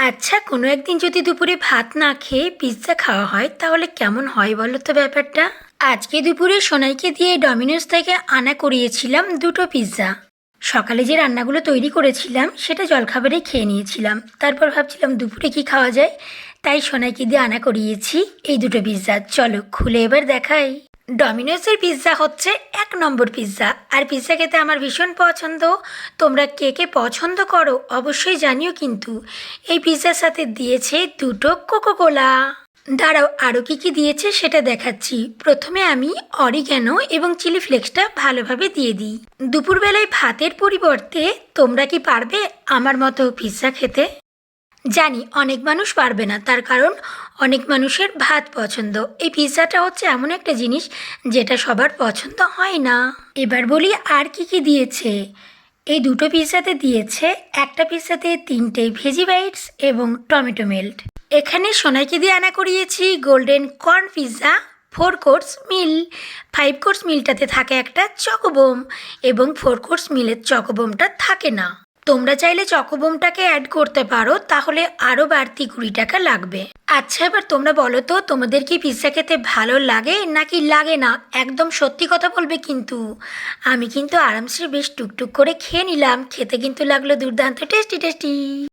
আচ্ছা, কোনো একদিন যদি দুপুরে ভাত না খেয়ে পিৎজা খাওয়া হয় তাহলে কেমন হয় বলো তো ব্যাপারটা। আজকে দুপুরে সোনাইকে দিয়ে ডমিনোস থেকে আনা করিয়েছিলাম দুটো পিৎজা। সকালে যে রান্নাগুলো তৈরি করেছিলাম সেটা জলখাবারে খেয়ে নিয়েছিলাম, তারপর ভাবছিলাম দুপুরে কি খাওয়া যায়, তাই সোনাইকে দিয়ে আনা করিয়েছি এই দুটো পিৎজা। চলো খুলে এবার দেখাই। ডমিনোসের পিৎজা হচ্ছে এক নম্বর পিৎজা, আর পিৎজা খেতে আমার ভীষণ পছন্দ। তোমরা কে কে পছন্দ করো অবশ্যই জানিও কিন্তু। এই পিৎজার সাথে দিয়েছে দুটো কোকোকোলা। দাঁড়াও, আরও কী কী দিয়েছে সেটা দেখাচ্ছি। প্রথমে আমি অরিগ্যানো এবং চিলি ফ্লেক্সটা ভালোভাবে দিয়ে দিই। দুপুরবেলায় ভাতের পরিবর্তে তোমরা কি পারবে আমার মতো পিৎজা খেতে? জানি অনেক মানুষ পারবে না, তার কারণ অনেক মানুষের ভাত পছন্দ। এই পিৎজাটা হচ্ছে এমন একটা জিনিস যেটা সবার পছন্দ হয় না। এবার বলি আর কি কি দিয়েছে। এই দুটো পিৎজাতে দিয়েছে, একটা পিৎজাতে তিনটে ভেজি বাইটস এবং টমেটো মেল্ট। এখানে সোনাইকে দিয়ে আনা করিয়েছি গোল্ডেন কর্ন পিৎজা 4 কোর্স মিল। 5 কোর্স মিলটাতে থাকে একটা চকোবোম, এবং 4 কোর্স মিলের চকোবোমটা থাকে না। তোমরা চাইলে চকোবোমটাকে অ্যাড করতে পারো, তাহলে আরও বাড়তি 20 টাকা লাগবে। আচ্ছা, এবার তোমরা বলো তো তোমাদের কি পিৎজা খেতে ভালো লাগে নাকি লাগে না? একদম সত্যি কথা বলবে কিন্তু। আমি কিন্তু আরামসে বেশ টুকটুক করে খেয়ে নিলাম, খেতে কিন্তু লাগলো দুর্দান্ত টেস্টি টেস্টি।